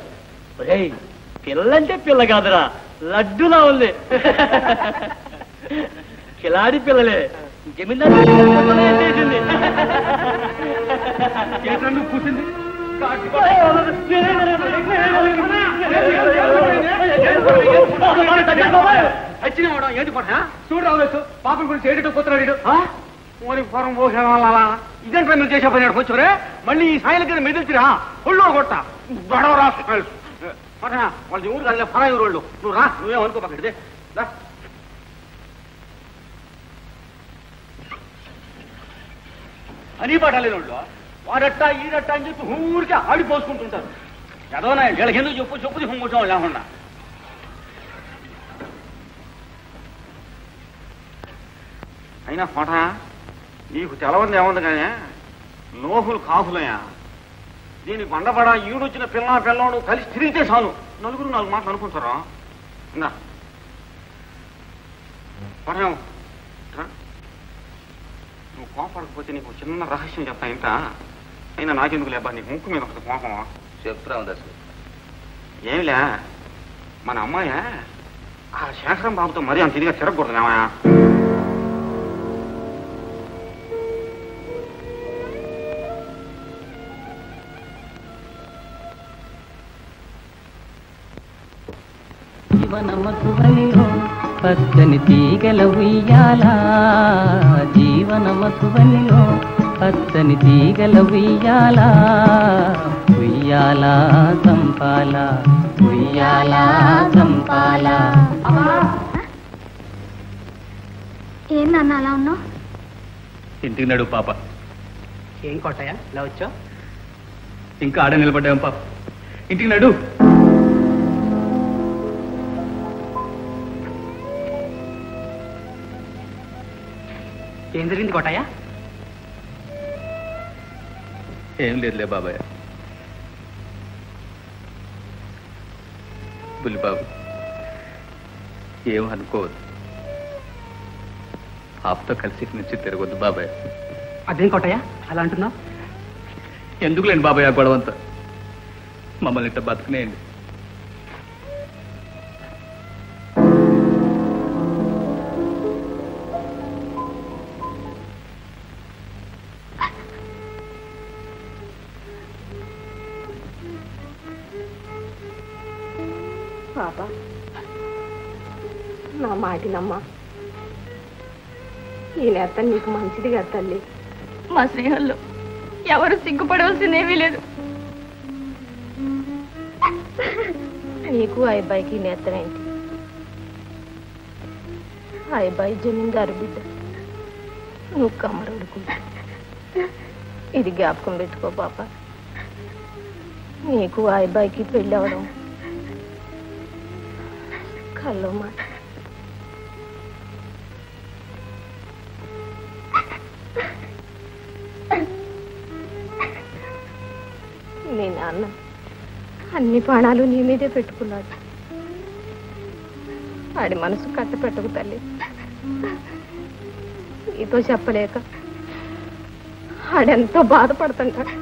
పిల్లంటే పిల్ల కాదురా, లడ్డులా ఉంది. కిలాడి పిల్లలే. జమీందారు కూర్చుంది. ఏంటి పడ చూడు రావచ్చు. పాపల గురించి ఏడిటో కూతురాడు. ఓరి ఫారం పోసేవాళ్ళ ఇదంటే నువ్వు చేసే పని కూర్చోరే. మళ్ళీ ఈ సాయిల కింద మెదిల్చిరా ఒళ్ళు కొట్ట గొడవ రా. వాళ్ళ ఊరు కానీ ఫరా ఊరోళ్ళు. నువ్వు రా, నువ్వేమనుకో పక్కడితే. అని పడలేని వాళ్ళు వాడట్టా ఈడట్టా అని చెప్పి ఊరికే ఆడిపోసుకుంటుంటారు. ఎదవనా వీళ్ళకెందుకు చెప్పు చెప్పు దిగుంటాం లేకుండా. అయినా కోట నీకు తెలవంది ఏముంది కానీ లోహులు కాపులయ్యా. దీని బండబడ ఈడొచ్చిన పిల్లోడు కలిసి తిరిగితే చాలు, నలుగురు నాలుగు మాటలు అనుకుంటారా. ఇంకా పర్యం నువ్వు కోపడకపోతే నీకు చిన్న రహస్యం చెప్తా. ఇంట అయినా నాకెందుకు లేబా, నీకు ముక్కు మీద ఒకటి కోపమా? చెప్తాం దశ. ఏమిలే, మన అమ్మాయ ఆ శేఖరం బాబుతో మరీ అంత ఇదిగా తిరగకూడదులేమయ్యా. జీవనమధువనిలో పచ్చని తీగల ఉయ్యాల, జీవనమధువనిలో పచ్చని తీగల ఉయ్యాల, ఉయ్యాల సంపాల, ఉయ్యాల సంపాల. ఏం నాన్న అలా ఉన్నావు? ఇంటికి నడు పాప. ఏం కోటయ్య ఇలా వచ్చావు? ఇంకా ఆడ నిలబడ్డాం పాప, ఇంటికి నడు. ఏం జరిగింది కోటయ్య? ఏం లేదులే బాబాయ్. బుల్లిబాబు ఏం అనుకోవద్దు, పాపతో కలిసి నుంచి తిరగొద్దు బాబాయ్. అదేం కోటయ్య అలా అంటున్నావు? ఎందుకు లేండి బాబాయ్ ఆ గొడవంతా, మమ్మల్ని ఇంత బతుకునేయండి. పాప నా మాటినమ్మా, ఈ నేత నీకు మంచిది కదా తల్లి. మా స్నేహంలో ఎవరు సిగ్గుపడవలసిందేమీ లేదు. నీకు ఆ అబ్బాయికి నేతనేంటి? ఆ అబ్బాయి జమీందారు బిడ్డ, నువ్వు కమ్మరుడుకుంటా. ఇది జ్ఞాపకం పెట్టుకో పాప. నీకు ఆ అబ్బాయికి పెళ్ళి అవడం కల్లో మాట. మీ నాన్న అన్ని ప్రాణాలు నీ మీదే పెట్టుకున్నాడు. ఆడి మనసు కట్ట పెట్టకు తల్లి. నీతో చెప్పలేక ఆడెంతో బాధపడుతుంటాడు.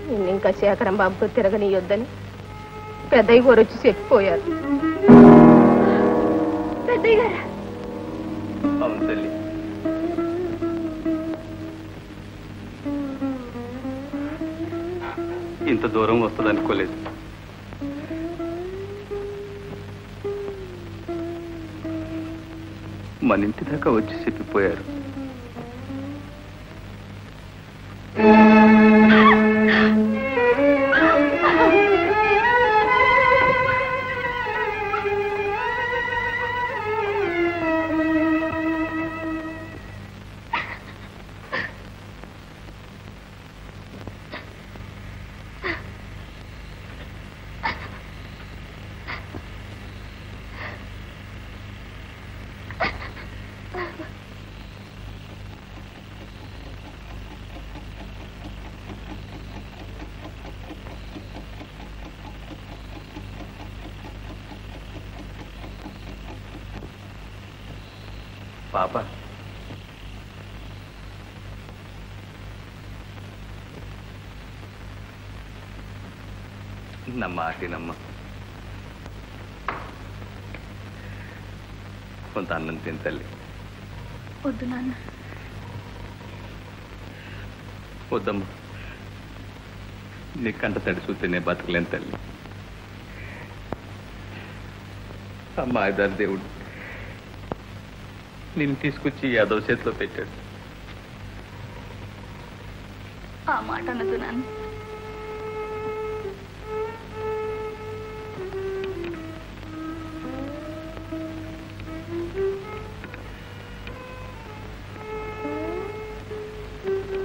నిన్ను ఇంకా శేఖరం బాబుతో తిరగనీయొద్దని పెద్దయ్య గారు వచ్చి చెప్పిపోయారు. పెద్దయ్య గారు? అవును తల్లి. ఇంత దూరం వస్తుంది అనుకోలేదు. మన ఇంటి దాకా వచ్చి చెప్పిపోయారు. పాప నమ్మ ఆటినమ్మ, కొంత అన్నం తిని తల్లి. వద్దు నాన్న. వద్దమ్మా, నీ కంట తడి చూస్తేనే బతకలేని తల్లి. అమ్మ ఐదారు దేవుడు నిన్ను తీసుకొచ్చి యాదవ్ చేతిలో పెట్టాడు. ఆ మాట అనదు నాన్న.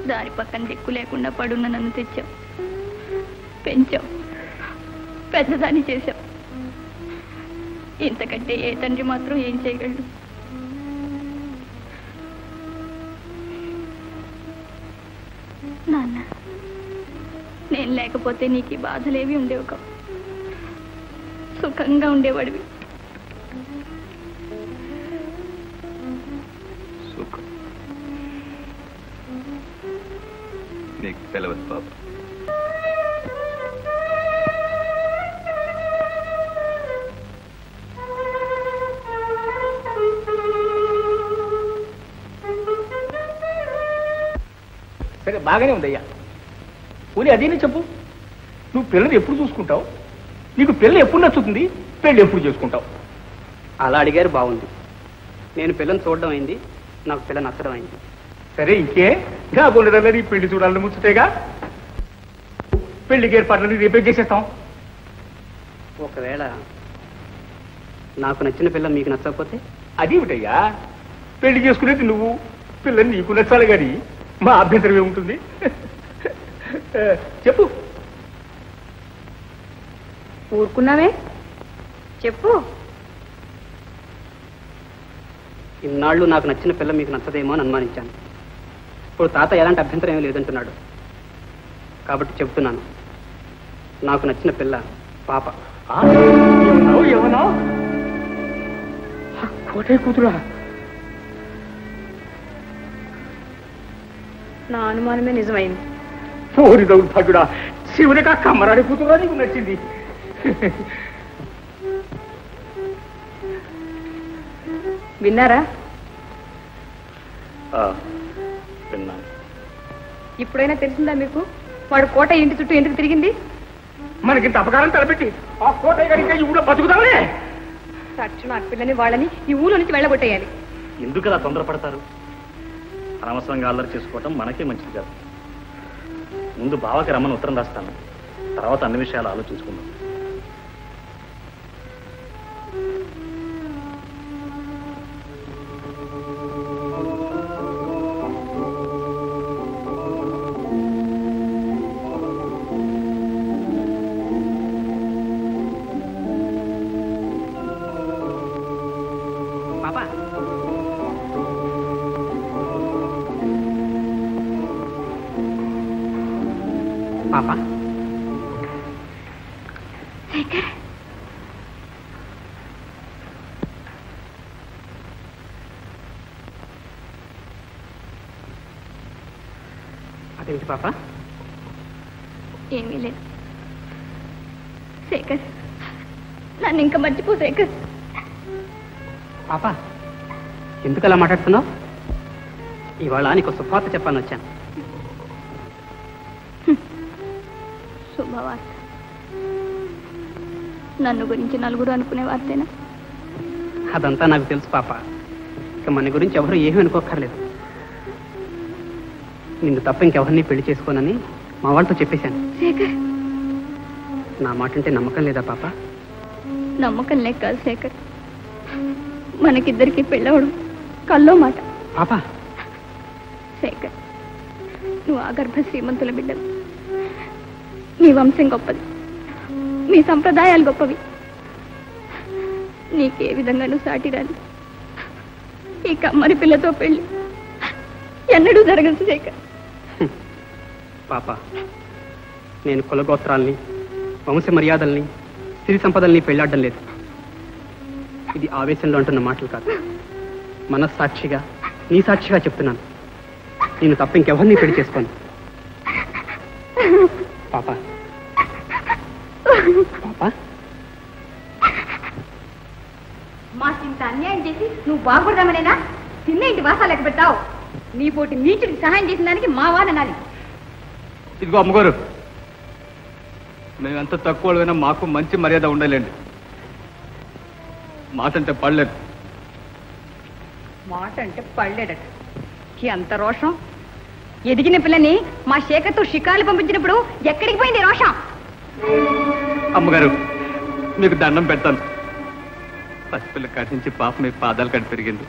దారి పక్కన దిక్కు లేకుండా పడున్న నన్ను తెచ్చావు, పెంచావు, పెద్దదాన్ని చేశావు. ఇంతకంటే ఏ తండ్రి మాత్రం ఏం చేయగలడు? నాన్న నేను లేకపోతే నీకు ఈ బాధలేవి ఉండేవి కావు. సుఖంగా ఉండేవాడివి. సుఖం నీకు తెలవదు బాబు. సరే బాగానే ఉందయ్యా. పోనీ అదేనే చెప్పు, నువ్వు పిల్లని ఎప్పుడు చూసుకుంటావు? నీకు పిల్ల ఎప్పుడు నచ్చుతుంది? పెళ్ళి ఎప్పుడు చేసుకుంటావు? అలా అడిగారు బాగుంది. నేను పిల్లని చూడడం అయింది, నాకు పిల్ల నచ్చడం అయింది. సరే ఇంకే కాబోలేదన్నది పెళ్లి చూడాలని ముచ్చుతేగా. పెళ్లికి ఏర్పాట్లని రేపే చేసేస్తాం. ఒకవేళ నాకు నచ్చిన పిల్ల మీకు నచ్చకపోతే? అదేమిటయ్యా, పెళ్లి చేసుకునేది నువ్వు, పిల్లని నీకు నచ్చాలి కానీ మా అభ్యంతరం ఏముంటుంది? చెప్పు. ఊరుకున్నావే, చెప్పు. ఇన్నాళ్ళు నాకు నచ్చిన పిల్ల మీకు నచ్చదేమో అని అనుమానించాను. ఇప్పుడు తాత ఎలాంటి అభ్యంతరం ఏమీ లేదంటున్నాడు కాబట్టి చెప్తున్నాను, నాకు నచ్చిన పిల్ల పాప. ఏమన్నావు? కోటే కూతురా? నా అనుమానమే నిజమైంది. పోరి దౌర్భాగ్యుడా, శివునికా కమ్మరాడి కూతురా నీకు నచ్చింది? విన్నారా? విన్నాను. ఇప్పుడైనా తెలిసిందా మీకు వాడు కోట ఇంటి చుట్టూ ఎందుకు తిరిగింది? మనకింత అపకారం తలపెట్టి ఆ కోటయ్య గారి ఇంకా ఈ ఊళ్ళో బతుకుతామే. తక్షణ ఆ పిల్లని వాళ్ళని ఈ ఊళ్ళో నుంచి వెళ్ళగొట్టేయాలి. ఎందుకు అలా తొందరపడతారు? అనవసరంగా అల్లరి చేసుకోవటం మనకే మంచిది కాదు. ముందు బావకి రమ్మని ఉత్తరం రాస్తాను, తర్వాత అన్ని విషయాలు ఆలోచించుకుందాం. పాప పాప అదేంటి పాప? ఏమీ లేదు శేఖర్, నన్ను ఇంకా మర్చిపో శేఖర్. పాప ఎందుకు అలా మాట్లాడుతున్నావు? ఇవాళ నీకు శుభవార్త చెప్పాలని వచ్చాను. శుభవార్త? నన్ను గురించి నలుగురు అనుకునే వార్తేనా? అదంతా నాకు తెలుసు పాప. ఇక మన గురించి ఎవరు ఏమీ అనుకోక్కర్లేదు. నిన్ను తప్ప ఇంకెవరిని పెళ్లి చేసుకోనని మా వాళ్ళతో చెప్పేశాను. శేఖర్, నా మాట అంటే నమ్మకం లేదా పాప? నమ్మకం లేక కాదు శేఖర్, మనకిద్దరికి పెళ్ళవడం కల్లో మాట. పాప శేఖర్, నువ్వు ఆగర్భ శ్రీమంతుల బిడ్డవు. నీ వంశం గొప్పది, మీ సంప్రదాయాలు గొప్పవి. నీకే విధంగానూ సాటి రాని ఈ కమ్మరి పిల్లతో పెళ్లి ఎన్నడూ జరగదు శేఖర్. పాప, నేను కులగోత్రాల్ని, వంశ మర్యాదల్ని, సిరి సంపదల్ని పెళ్లాడడం లేదు. ఇది ఆవేశంలో అంటున్న మాటలు కాదు. మనస్సాక్షిగా, నీ సాక్షిగా చెప్తున్నాను. నేను తప్ప ఇంకెవరిని పెళ్లి చేసుకోను. పాప పాప మాకింత అన్యాయం చేసి నువ్వు బాగుపడదామనేనా చిన్న ఇంటి వాసాలు లెక్క పెట్టావు? నీ పోటీ నీచుడికి సహాయం చేసిన దానికి మా వాదనాలి. ఇదిగో అమ్మగారు, మేము ఎంత తక్కువ మాకు మంచి మర్యాద ఉండలేండి. మాట అంటే పడలేదు. మాట అంటే పడలేడట. ఎంత రోషం! ఎదిగిన పిల్లని మా శేఖర్తో షికారులు పంపించినప్పుడు ఎక్కడికి పోయింది రోషం? అమ్మగారు, మీకు దండం పెడతాను. పసిపిల్ల కాటి నుంచి పాప మీ పాదాలు కట్టి పెరిగింది.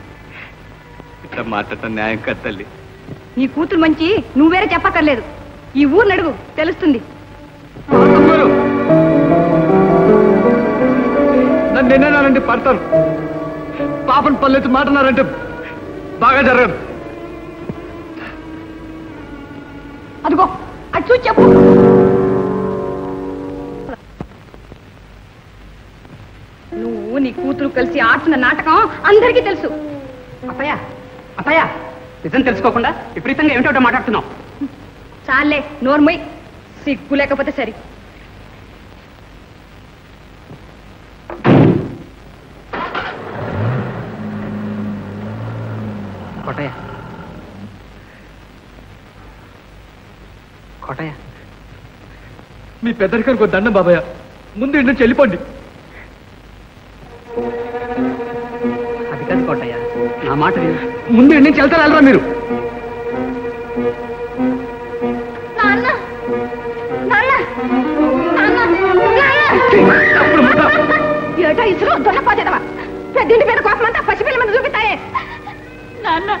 ఇట్లా మాట్లాడటం న్యాయం కాదు తల్లి. నీ కూతురు మంచి నువ్వేరే చెప్పక్కర్లేదు. ఈ ఊరిని అడుగు, తెలుస్తుంది. నన్ను నిన్నానంటే పడతాను. పాపను పల్లెత్తి మాటన్నారంటే బాగా జరగదు. అదిగో అది చూసి చెప్పు. నువ్వు నీ కూతురు కలిసి ఆడుతున్న నాటకం అందరికీ తెలుసు. అత్తయ్య అత్తయ్య నిజం తెలుసుకోకుండా విపరీతంగా ఏమిటో మాట్లాడుతున్నావు. చాలే నోర్మై, సిగ్గు లేకపోతే సరి. కోటయ్య కోటయ్య మీ పెద్దరికానికి దండం బాబాయ్, ముందు ఇంటి నుంచి వెళ్ళిపోండి. అది కాదు కోటయ్య, నా మాట విను. ముందు ఇంటి నుంచి వెళ్తారా మీరు? ఏటో ఇసురు దొరకపోతేదవా, పెద్దింటి మీద కోపం అంతా పసిపిల్ల మీద చూపిస్తాయే. నాన్న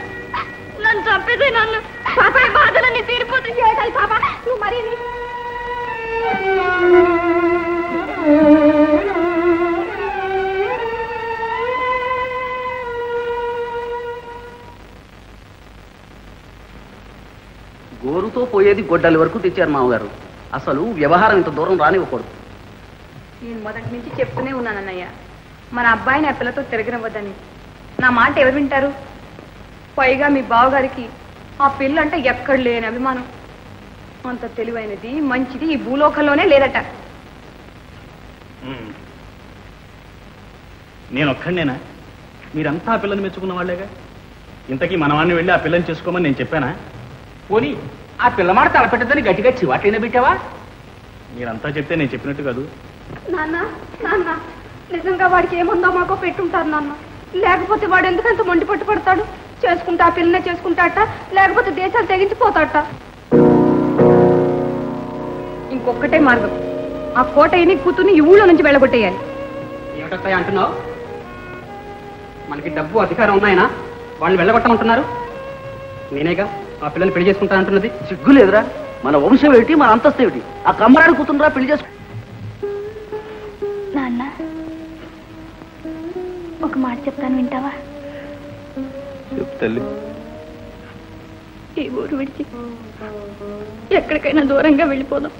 నన్ను చంపేదే, నన్ను పాప బాధలన్నీ తీరిపోతుంది. ఏటాలి పాప నువ్వు మరీ గోరుతో పోయేది గొడ్డలి వరకు తెచ్చారు మామగారు. అసలు వ్యవహారం ఇంత దూరం రానివ్వకూడదు. నేను మొదటి నుంచి చెప్తూనే ఉన్నానన్నయ్య, మన అబ్బాయిని ఆ పిల్లతో తిరగనివ్వద్దని. నా మాట ఎవరు వింటారు? పైగా మీ బావగారికి ఆ పిల్ల అంటే ఎక్కడ లేని అభిమానం. అంత తెలివైనది మంచిది ఈ భూలోకంలోనే లేదట. నేను ఒక్కడనేనా? మీరంతా ఆ పిల్లని మెచ్చుకున్న వాళ్ళేగా. ఇంతకీ మనవాడిని వెళ్ళి ఆ పిల్లని చేసుకోమని నేను చెప్పానా? పోనీ ఆ పిల్లమాట తలపెట్టదని గట్టిగా చివాట్లైనా పెట్టావా? మీరంతా చెప్తే నేను చెప్పినట్టు కాదు. నాన్న నాన్న నిజంగా వాడికి ఏముందో మాకో పెట్టుంటారు నాన్న. లేకపోతే వాడు ఎందుకంత మొండి పట్టు పడతాడు? చేసుకుంటా ఆ పిల్లనే చేసుకుంటాట, లేకపోతే దేశాలు తెగించిపోతాట. ఇంకొక్కటే మార్గం, ఆ కోటయ్యని కూతుర్ని ఈ ఊళ్ళో నుంచి వెళ్ళగొట్టేయాలి. ఏమిటత్తయ్య అంటున్నావు? మనకి డబ్బు అధికారం ఉన్నాయనా వాళ్ళు వెళ్ళగొట్టమంటున్నారు? నేనేగా ఆ పిల్లల్ని పెళ్లి చేసుకుంటా అంటున్నది. సిగ్గు లేదురా? మన వంశం ఏమిటి, మన అంతస్తు ఏమిటి? ఆ కమ్మరాడు కూతుండ్రా పెళ్లి చేసుకు. నాన్న ఒక మాట చెప్తాను, వింటావా? చెప్తల్లి. ఈ ఊరు విడిచి ఎక్కడికైనా దూరంగా వెళ్ళిపోదాం.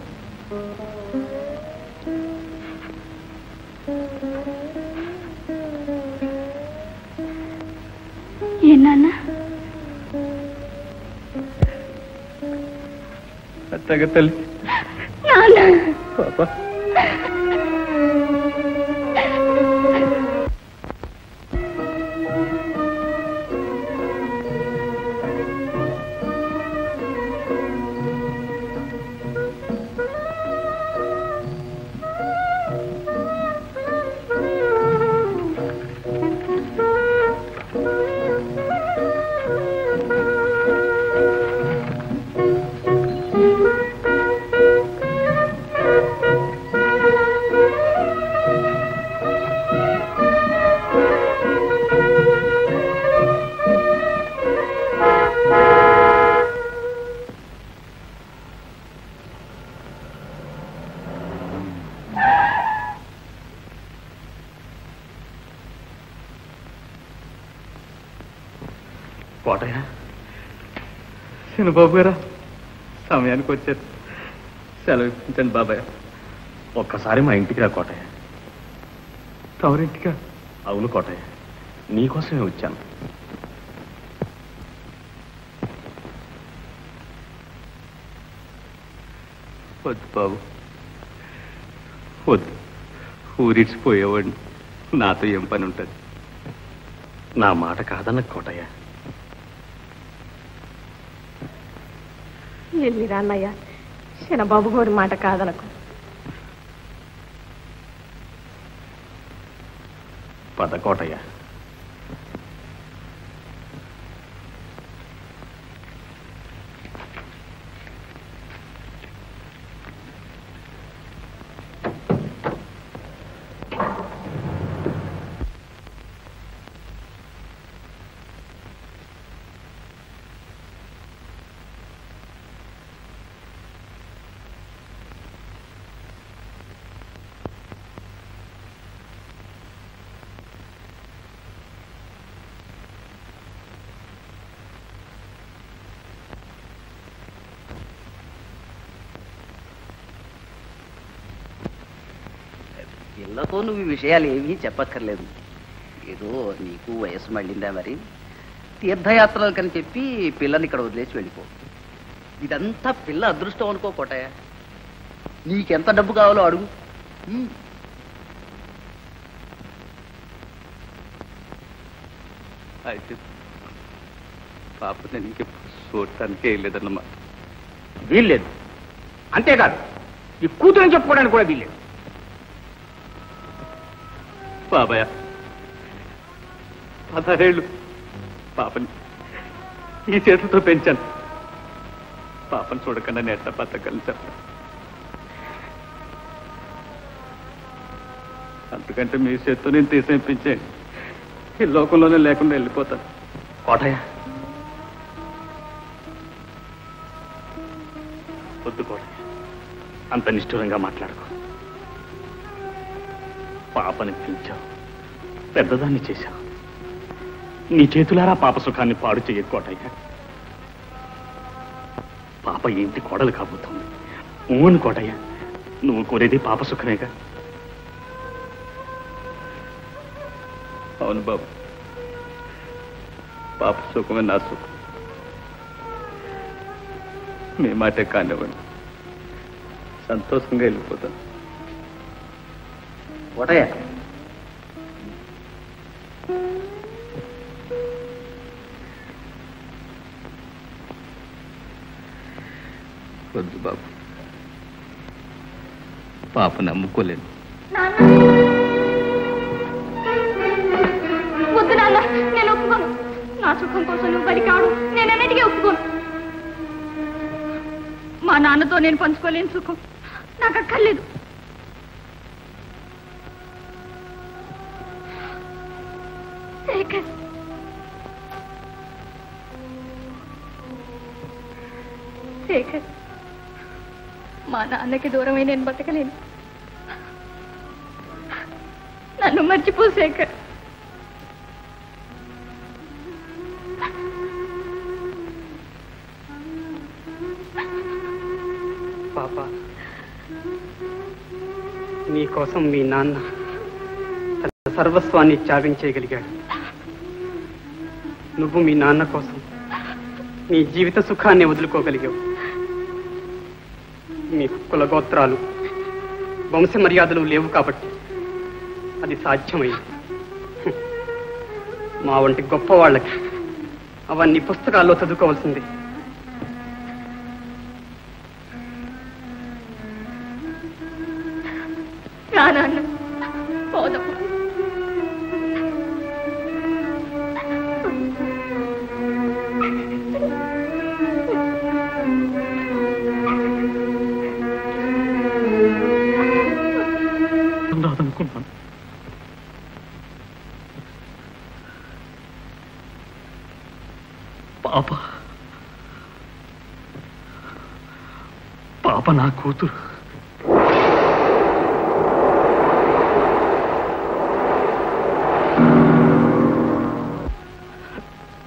ఏ నాన్న? అత్తగా తల్లి. నాన్న పాప కోటయ్య, చిన్నబాబు గారా సమయానికి వచ్చారు. సెలవు ఇప్పించండి బాబాయ్. ఒక్కసారి మా ఇంటికి రా కోటయ్య. తవరింటిగా? అవును కోటయ్య, నీకోసమే వచ్చాను. వద్దు బాబు, వద్దు. ఊరిడిచిపోయేవాడిని, నాతో ఏం పని ఉంటుంది? నా మాట కాదన్న కోటయ్య. వెళ్ళిరా అన్నయ్య, చిన్నబాబు గారి మాట కాదనకు. పద కోటయ్య. పిల్లతో నువ్వు ఈ విషయాలు ఏమీ చెప్పక్కర్లేదు. ఏదో నీకు వయసు మళ్ళిందా మరి, తీర్థయాత్రలు కని చెప్పి పిల్లని ఇక్కడ వదిలేసి వెళ్ళిపో. ఇదంతా పిల్ల అదృష్టం అనుకో కోటయ్య. నీకెంత డబ్బు కావాలో అడుగు. అయితే పాప నేను ఇంకెప్పుడు చూడటానికే వెళ్ళలేదన్నమాట. వీల్లేదు. అంతేకాదు ఈ కూతురని చెప్పుకోవడానికి కూడా వీల్లేదు. బాబాయ్ 16 ఏళ్ళు పాపని ఈ చేతులతో పెంచాను. పాపను చూడకుండా నేను ఎట్లా బతకగలను చెప్పండి. అంతకంటే మీ చేత్తో నేను తీసేపించేయండి. ఈ లోకంలోనే లేకుండా వెళ్ళిపోతాను. కోటయ్య వద్దు కోటయ్య, అంత నిష్ఠురంగా మాట్లాడుకో. పాపని పెంచావు, పెద్దదాన్ని చేశావు. నీ చేతులారా పాప సుఖాన్ని పాడు చెయ్యకు కోటయ్య. పాప ఏంటి కోడలు కాబోతుంది. ఊను కోటయ్య, నువ్వు కోరేది పాప సుఖమేగా. అవును బాబు, పాప సుఖమే నా సుఖం. మీ మాటే కానివ్వండి, సంతోషంగా వెళ్ళిపోతాను. కోటయ్య వద్దు బాబు, పాప నమ్ముకోలేను. వద్దు నాన్న, నేను ఒప్పుకోను. నా సుఖం కోసం నువ్వు బలి కాడు, నేనన్నిటికీ ఒప్పుకోను. మా నాన్నతో నేను పంచుకోలేని సుఖం నాకు అక్కర్లేదు. శేఖర్, శేఖర్, మా నాన్నకి దూరమై నేను బతకలేను. నన్ను మర్చిపో శేఖర్. పాప, నీకోసం మీ నాన్న తన సర్వస్వాన్ని త్యాగం చేయగలిగాడు. నువ్వు మీ నాన్న కోసం నీ జీవిత సుఖాన్ని వదులుకోగలిగావు. మీకు కులగోత్రాలు వంశ మర్యాదలు లేవు కాబట్టి అది సాధ్యమైంది. మా వంటి గొప్ప వాళ్ళకి అవన్నీ పుస్తకాల్లో చదువుకోవాల్సిందే. నాన్న పోదాం. రాదనుకున్నాను. పాప నా కూతురు.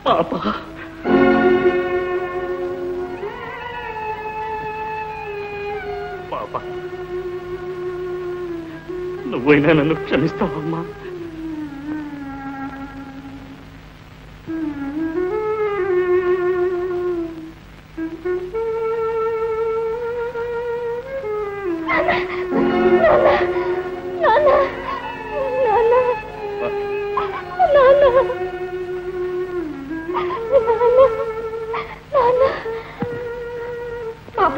పాప పాప, నువ్వైనా నన్ను క్షమిస్తావమ్మా? పాప